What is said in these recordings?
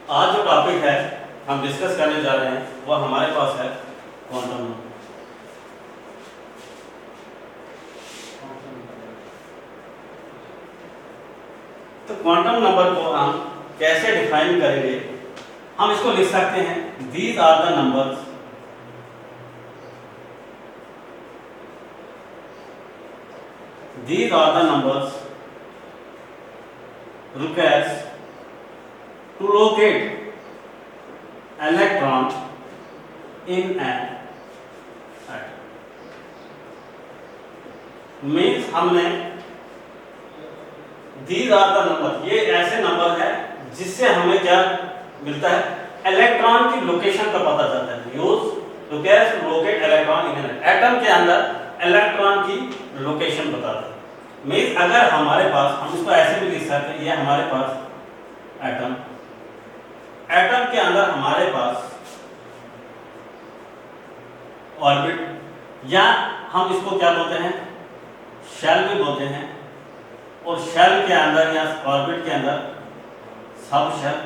आज जो टॉपिक है हम डिस्कस करने जा रहे हैं वो हमारे पास है क्वांटम नंबर। तो क्वांटम नंबर को हम कैसे डिफाइन करेंगे? हम इसको लिख सकते हैं these are the numbers requires to locate electron in an atom। Means हमने दीज आर द नंबर, ये ऐसे नंबर है जिससे हमें क्या मिलता है? इलेक्ट्रॉन की लोकेशन का पता चलता है। Use requires to locate electron in an atom के अंदर इलेक्ट्रॉन की लोकेशन बताता है। मीन्स अगर हमारे पास, हम इसको ऐसे भी लिख सकते हैं, ये हमारे पास एटम के अंदर हमारे पास ऑर्बिट, या हम इसको क्या बोलते हैं? शेल भी बोलते हैं। और शेल के अंदर या ऑर्बिट के अंदर सब शेल,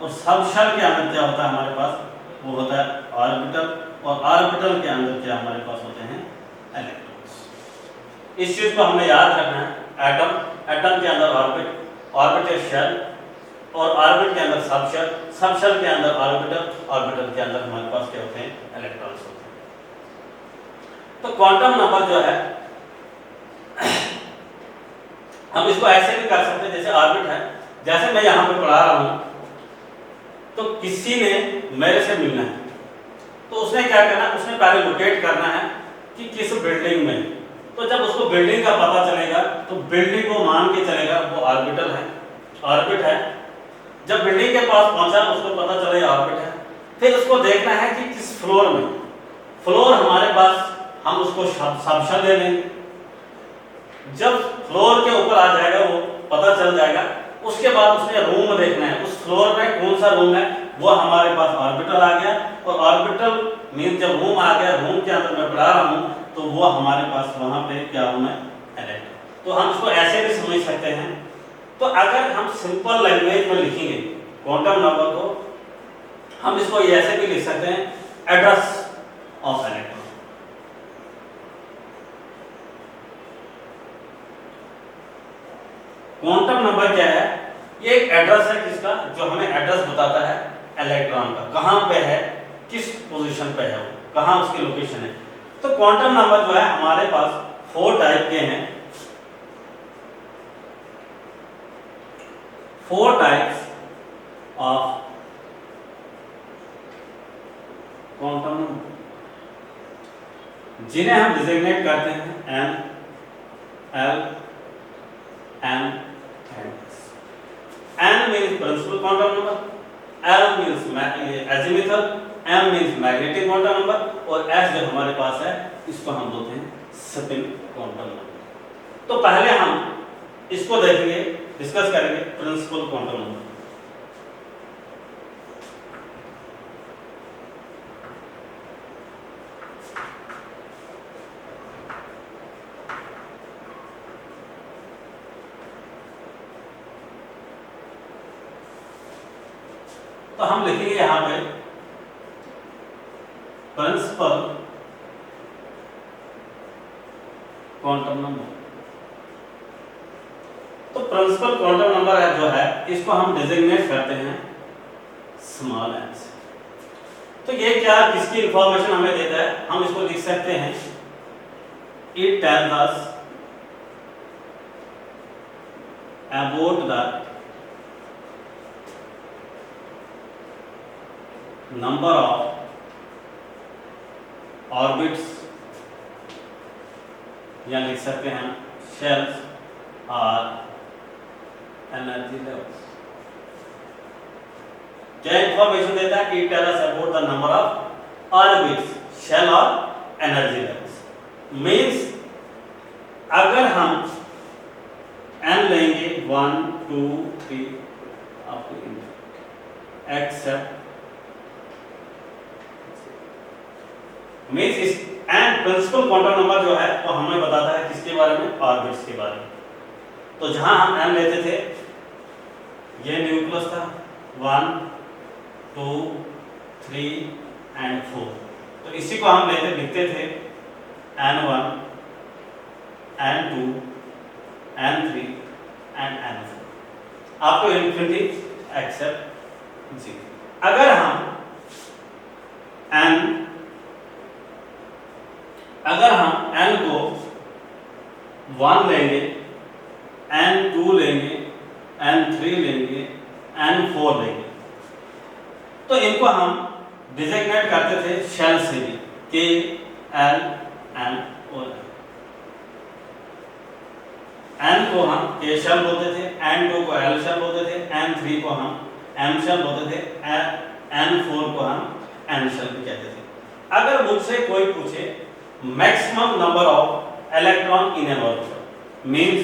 और सब शेल के अंदर क्या होता है हमारे पास? वो होता है ऑर्बिटल, और ऑर्बिटल के अंदर क्या हमारे पास होते हैं? इलेक्ट्रॉन्स। इस चीज को हमने याद रखना है। एटम के अंदर ऑर्बिट, ऑर्बिटल शेल, और ऑर्बिट के अंदर सब शेल के अंदर ऑर्बिटल, ऑर्बिटल के अंदर हमारे पास क्या होते हैं? इलेक्ट्रॉन्स होते हैं। तो क्वांटम नंबर जो है हम इसको ऐसे भी कर सकते हैं, जैसे ऑर्बिट है, जैसे मैं यहाँ पे पढ़ा रहा हूँ, तो किसी ने मेरे से मिलना है, तो उसने क्या करना है? उसने पहले लोकेट करना है कि किस बिल्डिंग में। तो जब उसको बिल्डिंग का पता चलेगा तो बिल्डिंग को मान के चलेगा वो ऑर्बिटल है, ऑर्बिट है। जब बिल्डिंग के पास पहुंचा उसको पता चलेगा ऑर्बिट है। फिर उसको देखना है कि किस फ्लोर में, फ्लोर हमारे पास, हम उसको सबशेल ले लेंगे। जब फ्लोर के ऊपर आ जाएगा वो पता चल जाएगा, उसके बाद उसने रूम देखना है, उस फ्लोर में कौन सा रूम है, वो हमारे पास ऑर्बिटल आ गया। और ऑर्बिटल मीन जब रूम आ गया, रूम के अंदर मैं पढ़ा रहा हूँ, तो वो हमारे पास वहां पे क्या रूम है? इलेक्ट्रॉन। तो हम इसको ऐसे भी समझ सकते हैं। तो अगर हम सिंपल लैंग्वेज में लिखेंगे क्वांटम नंबर को, हम इसको ऐसे भी लिख सकते हैं address of electron. Quantum number क्या है? ये एक एड्रेस है किसका? जो हमें एड्रेस बताता है इलेक्ट्रॉन का, कहां पे है, किस पोजीशन पे है वो, कहां उसकी लोकेशन है। तो क्वांटम नंबर जो है हमारे पास 4 टाइप के हैं, 4 टाइप्स ऑफ क्वांटम नंबर, जिन्हें हम डिजिग्नेट करते हैं M, L, M and S. N means principal quantum number, L means azimuthal, M means magnetic quantum number, और एस जो हमारे पास है इसको हम बोलते हैं स्पिन क्वांटम नंबर। तो पहले हम इसको देखेंगे, डिस्कस करेंगे प्रिंसिपल क्वांटम नंबर। तो हम लिखेंगे यहां पे प्रिंसिपल क्वांटम नंबर। तो प्रिंसिपल क्वांटम नंबर है जो है, इसको हम डिजिग्नेट करते हैं स्मॉल एन से। तो ये क्या, किसकी इंफॉर्मेशन हमें देता है? हम इसको लिख सकते हैं it tells us about the number of orbits, या लिख सकते हैं शेल्स और एनर्जी लेवल्स। क्या इंफॉर्मेशन देता है? It tells us about the number of orbits, shell और एनर्जी लेवल्स। मीन्स अगर हम n लेंगे 1 2 3 अप टू एक्सेप्ट मीन्स इस एंड प्रिंसिपल क्वांटम नंबर जो है वो हमें बताता है किसके बारे में? ऑर्बिट्स के बारे में। तो जहां हम n लेते थे, ये न्यूक्लियस था 1 2, 3 एंड 4। तो इसी को हम लिखते थे N1, N2, N3 and N4 आपको इन्फिनिटी एक्सेप्ट 0। अगर हम n को 1 लेंगे, n2 लेंगे, n3 लेंगे, n4 लेंगे, तो इनको हम डिजिग्नेट करते थे शेल से भी, K, L, M और n को हम K शेल बोलते थे, n2 को L शेल बोलते थे, n3 को हम M शेल बोलते थे, n4 को हम N शेल भी कहते थे। अगर मुझसे कोई पूछे maximum number of electron in N orbital means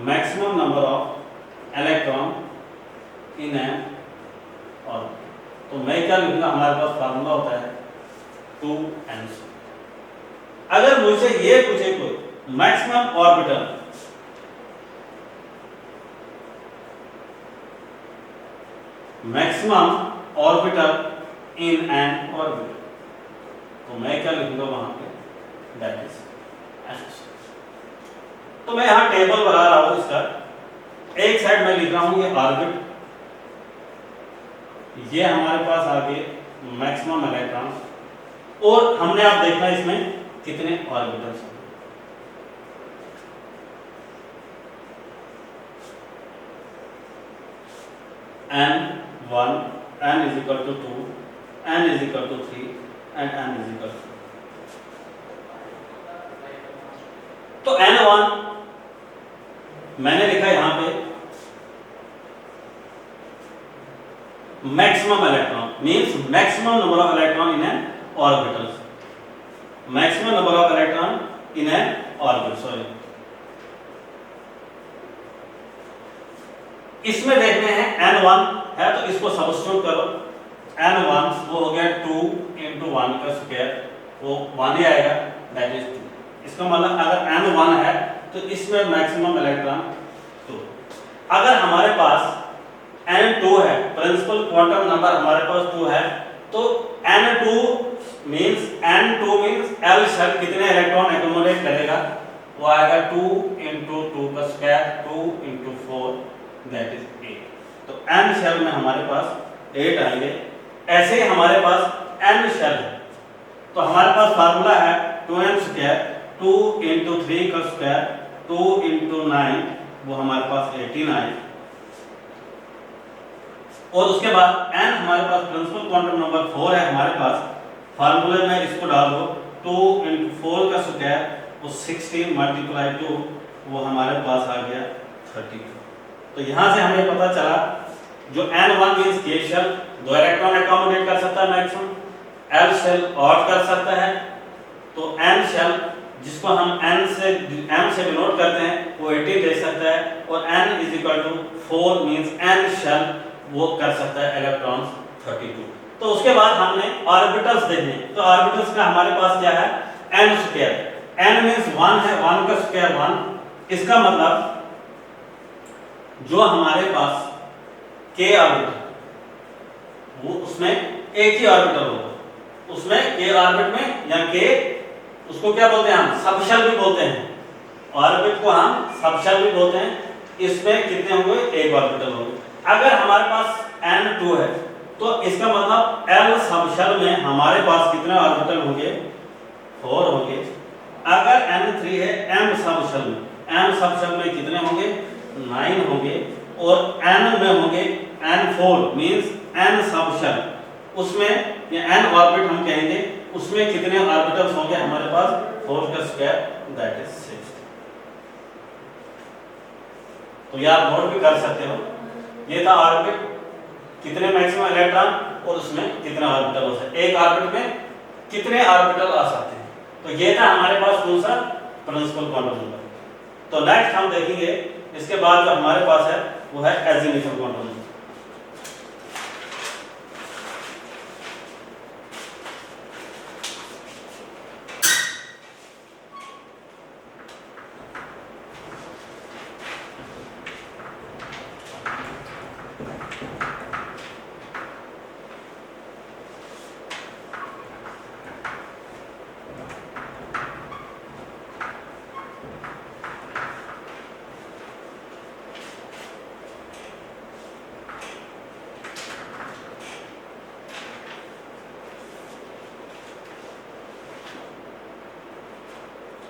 maximum number of electron in N orbital, तो मैं क्या लिखूंगा, हमारे पास फार्मूला होता है 2n। अगर मुझसे ये पूछे कोई maximum orbital in an orbital, तो मैं क्या लिखूंगा वहां पे, दैट इज एन। तो मैं यहां टेबल बना रहा हूं इसका, एक साइड में लिख रहा हूं ये ऑर्बिट, ये हमारे पास आगे मैक्सिमम इलेक्ट्रॉन, और हमने आप देखना इसमें कितने ऑर्बिटल्स हैं। n1, n is equal to 2, n is equal to 3 and n is equal to 4। तो n1 मैंने लिखा यहां पे maximum electron means maximum number of electron in N orbital, maximum number of electron in N orbit, sorry. इसमें देखते हैं n1 है तो इसको सब्स्टिट्यूट करो, n1 वो हो गया 2 × 1 का स्क्वायर, वो 1 ही आएगा, दैट इज 2। इसका मतलब अगर n1 है तो इसमें मैक्सिमम इलेक्ट्रॉन 2। अगर हमारे पास n2 है, प्रिंसिपल क्वांटम नंबर हमारे पास 2 है, तो n2 मींस L शेल कितने इलेक्ट्रॉन एकोमोडेट करेगा, वो आएगा 2 × 2 का स्क्वायर, 2 × 4 दैट इज 8। तो n शेल में हमारे पास 8 आएंगे। ऐसे ही हमारे पास n शेल है, तो हमारे पास फार्मूला है 2n स्क्वायर, 2 × 3 का स्क्वायर, 2 × 9, वो हमारे पास 18 आए। और उसके बाद n हमारे पास प्रिंसिपल क्वांटम नंबर 4 है हमारे पास, फार्मूले में इसको डाल दो, 2 × 4 का स्क्वायर, वो 16 × 2, वो हमारे पास आ गया 32। तो यहां से हमें पता चला जो n1 means K shell 2 electron accommodate कर सकता है मैक्सिमम, L शेल ऑड कर सकता है, तो n शेल जिसको हम m से डिनोट करते हैं वो 18 दे सकता है, और n = 4 मींस n शेल वो कर सकता है इलेक्ट्रॉन्स 32। तो उसके बाद हमने ऑर्बिटल्स देखे, तो ऑर्बिटल्स का हमारे पास क्या है, n स्क्वायर, n मींस 1 है, 1 का स्क्वायर 1। इसका मतलब जो हमारे पास k ऑर्बिटल, वो उसमें एक ही ऑर्बिटल होगा, उसमें k ऑर्बिट में या k उसको क्या बोलते हैं, हम सबशेल भी बोलते हैं, ऑर्बिट को हम सबशेल भी बोलते हैं। इसमें कितने होंगे, एक ऑर्बिटल होंगे। अगर हमारे पास n2 है तो इसका मतलब L सबशेल में हमारे पास कितने ऑर्बिटल होंगे, 4 होंगे। अगर n3 है M सबशेल में कितने होंगे, 9 होंगे। और n में होंगे n4 मींस n सबशेल, उसमें या n ऑर्बिट हम कहेंगे, उसमें कितने ऑर्बिटल्स होंगे हमारे पास, 4 का स्क्वायर दैट इज 6। तो ये आप नोट भी कर सकते हो, ये था ऑर्बिट, कितने मैक्सिमम इलेक्ट्रॉन और उसमें कितने ऑर्बिटल हो सकते हैं, एक ऑर्बिट में कितने ऑर्बिटल आ सकते हैं। तो ये था हमारे पास कौन सा, प्रिंसिपल क्वांटम नंबर। तो नेक्स्ट हम देखेंगे इसके बाद जो हमारे पास है वो है azimuthal quantum number.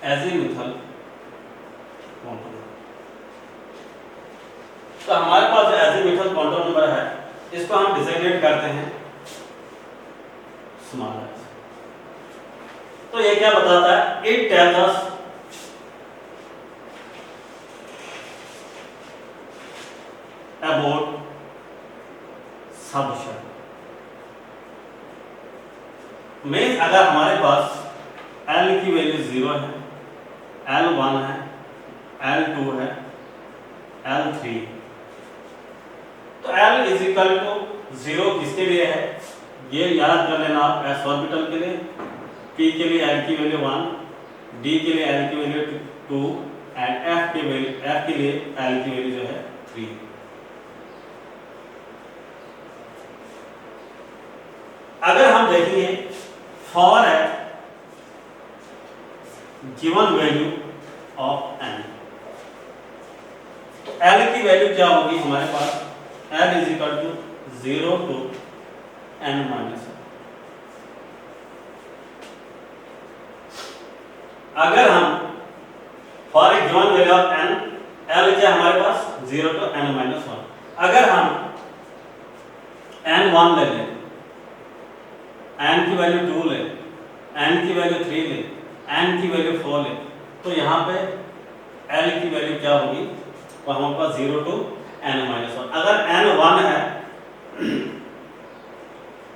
Azimuthal contour. तो हमारे पास जो एजीमुथल कॉन्टूर नंबर है इसको हम डिजिग्नेट करते हैं स्मॉल एज। तो ये क्या बताता है? It tells us about subshell. Means अगर हमारे पास L की वैल्यू 0 है, L1 है, L2 है, L3, तो L इज इक्वल टू 0 किसके लिए है? ये याद कर लेना आप, s ऑर्बिटल के लिए, P के लिए L की वैल्यू 1, D के लिए L की वैल्यू 2 एंड F के लिए L की वैल्यू जो है 3। अगर हम देखेंगे for a given value of n, तो L की वैल्यू क्या होगी हमारे पास? L is equal to 0 to n minus 1। अगर हम for a given value of n, L क्या हमारे पास? 0 टू n माइनस 1। अगर हम n1 ले लें, n की वैल्यू 2 ले, n की वैल्यू 3 ले, n की वैल्यू 4 ले, तो यहाँ पे L की वैल्यू क्या होगी? तो हमारे पास 0 टू n माइनस 1। अगर n 1 है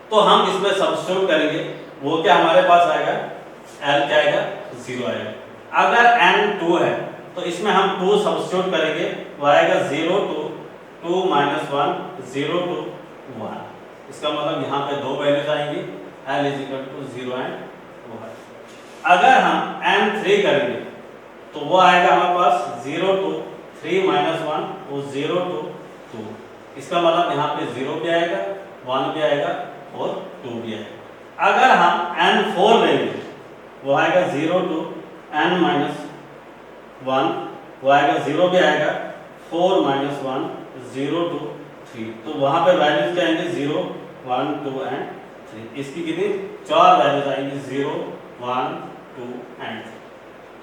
तो हम इसमें सब्स्टिट्यूट करेंगे, वो क्या हमारे पास आएगा? L क्या आएगा? 0 आएगा। अगर n 2 है तो इसमें हम 2 सब्स्टिट्यूट करेंगे, वो आएगा 0 टू 2 माइनस 1, 0 टू 1। इसका मतलब यहाँ पे दो वैल्यूज आएंगी, L is equal to 0 and 1। अगर हम n3 करेंगे तो वो आएगा हमारे पास 0 टू 3 माइनस 1, वो 0 टू 2। इसका मतलब यहाँ पे 0 भी आएगा, 1 भी आएगा और 2 भी आएगा। अगर हम n4 लेंगे वो आएगा 0 टू n माइनस 1, वो आएगा 0 भी आएगा, 4 माइनस 1, 0 टू 3। तो वहाँ पे वैल्यूज क्या आएंगे? 0, 1, 2 एंड 3। इसकी कितनी? 4 वैल्यूज आएंगी, 0, 1, 2 एंड 3।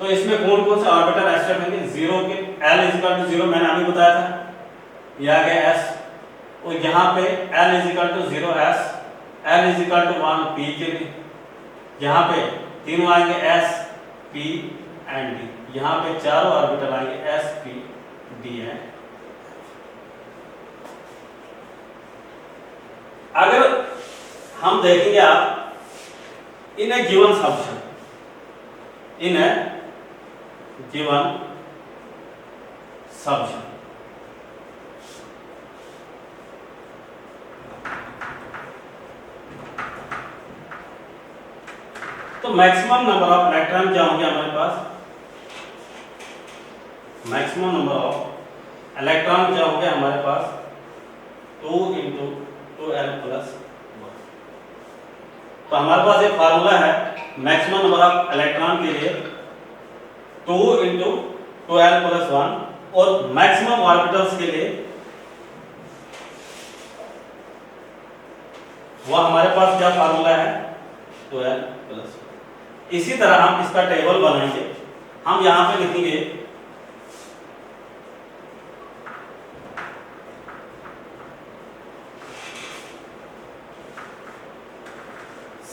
तो इसमें कौन कौन से ऑर्बिटल एक्सेप्ट होंगे? 0 के L इज इक्वल टू 0 मैंने अभी बताया था, ये आ गया S, और यहाँ पे L is equal to 0 S, L is equal to 1 P के लिए, यहाँ पे तीनों आएंगे S, P एंड D। यहाँ पे चारों ऑर्बिटल आएंगे S, P, D है। अगर हम देखेंगे आप इन ए गिवन सबशेल, इन ए गिवन सबशेल, तो मैक्सिमम नंबर ऑफ इलेक्ट्रॉन क्या होंगे हमारे पास? मैक्सिमम नंबर ऑफ इलेक्ट्रॉन क्या होंगे हमारे पास? 2 इंटू 2l प्लस 1। तो हमारे पास एक फार्मूला है मैक्सिमम नंबर ऑफ इलेक्ट्रॉन के लिए, 2 इंटू 2l प्लस 1, और मैक्सिमम ऑर्बिटल्स के लिए वो हमारे पास क्या फार्मूला है? 2l plus 1। इसी तरह हम इसका टेबल बनाएंगे। हम यहां पे लिखेंगे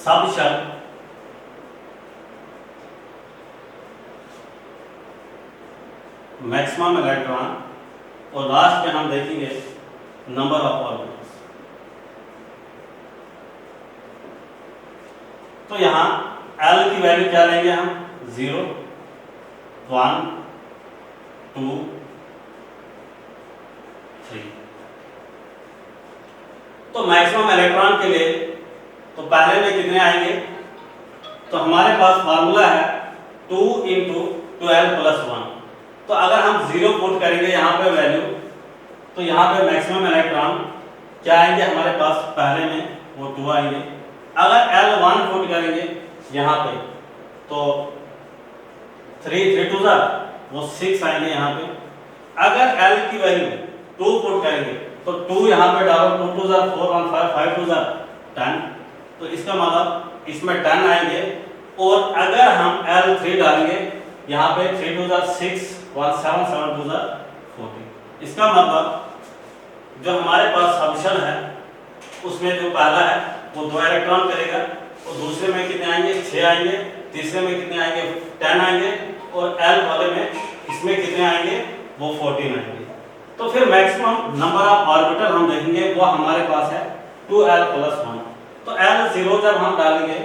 सबशेल मैक्सिमम इलेक्ट्रॉन, और लास्ट में हम देखेंगे नंबर ऑफ ऑर्बिटल्स। तो यहां L की वैल्यू क्या लेंगे हम? 0, 1, 2, 3। तो मैक्सिमम इलेक्ट्रॉन के लिए तो पहले में कितने आएंगे? तो हमारे पास फार्मूला है 2 इंटू 2l प्लस 1। तो अगर हम 0 पुट करेंगे यहाँ पे वैल्यू, तो यहाँ पे मैक्सिमम इलेक्ट्रॉन क्या आएंगे हमारे पास? पहले में वो 2 आएंगे। अगर L1 पुट करेंगे यहाँ पे तो 3 2 वो 6 आएंगे यहाँ पे। अगर L की वैल्यू 2 पुट करेंगे तो 2 यहाँ पे डालो, 2 2 4 1 5 5 2 10। तो इसका मतलब इसमें 10 आएंगे। और अगर हम L3 डालेंगे यहाँ पे 3 2 6 1 7 7 2 14। इसका मतलब जो हमारे पास सबशेल है उसमें जो पहला है वो 2 इलेक्ट्रॉन करेगा, और दूसरे में कितने आएंगे 6 आएंगे, तीसरे में कितने आएंगे 10 आएंगे, और एल वाले में इसमें कितने आएंगे वो 14 आएंगे। तो फिर मैक्सिमम नंबर ऑफ ऑर्बिटल हम देखेंगे वो हमारे पास है 2l + 1। तो l 0 जब हम डालेंगे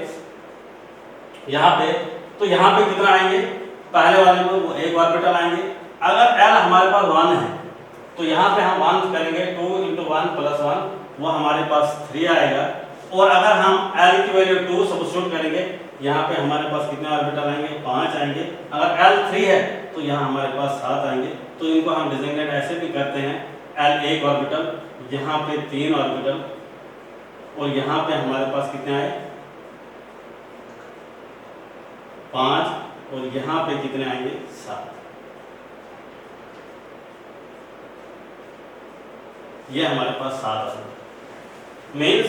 यहाँ पे, तो यहाँ पे कितना आएंगे, पहले वाले में वो 1 ऑर्बिटल आएंगे। अगर l हमारे पास 1 है तो यहाँ पे हम 1 करेंगे, 2 × 1 + 1 वो हमारे पास 3 आएगा। और अगर हम l की वैल्यू 2 सब्स्टिट्यूट करेंगे, यहाँ पे हमारे पास कितने ऑर्बिटल आएंगे 5 आएंगे। अगर l 3 है तो यहाँ हमारे पास 7 आएंगे। तो इनको हम डिजिग्नेट ऐसे भी करते हैं, l 1 ऑर्बिटल, यहाँ पे 3 ऑर्बिटल, और यहाँ पे हमारे पास कितने आए 5, और यहाँ पे कितने आएंगे 7। ये हमारे पास 7 आएंगे। मीन्स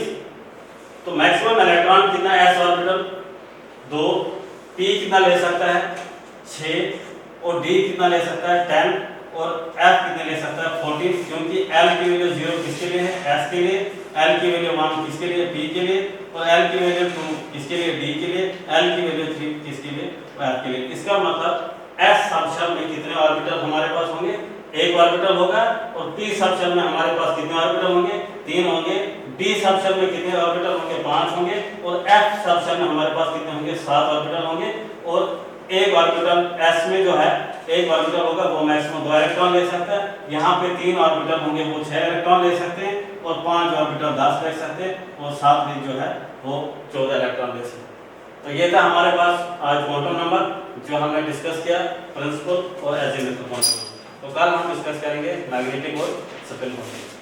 तो मैक्सिमम इलेक्ट्रॉन कितना s ऑर्बिटल 2, p कितना ले सकता है 6, और d कितना ले सकता है 10, और f कितने ले सकता है 14, क्योंकि l की वैल्यू 0 किसके लिए है s के लिए, l की वैल्यू 1 किसके लिए p के लिए, और l की वैल्यू 2 किसके लिए d के लिए, l की वैल्यू 3 किसके लिए f के लिए। इसका मतलब s सबशेल में कितने ऑर्बिटल हमारे पास होंगे 1 ऑर्बिटल होगा, और p सबशेल में हमारे पास कितने ऑर्बिटल होंगे 3 होंगे, d सबशेल में कितने ऑर्बिटल होंगे 5 होंगे, और f सबशेल में हमारे पास कितने होंगे 7 ऑर्बिटल होंगे। और एक ऑर्बिटल s में जो है 1 ऑर्बिटल होगा वो मैक्सिमम 2 इलेक्ट्रॉन ले सकता है, यहाँ पे 3 ऑर्बिटल होंगे वो 6 इलेक्ट्रॉन ले सकते हैं, और 5 ऑर्बिटल 10 ले सकते हैं, और 7 जो है वो 14 इलेक्ट्रॉन ले सकते हैं। तो ये था हमारे पास आज क्वांटम नंबर जो हमने डिस्कस किया, प्रिंसिपल और एजीमुथल क्वांटम। तो कल हम डिस्कस करेंगे मैग्नेटिक और स्पिन क्वांटम।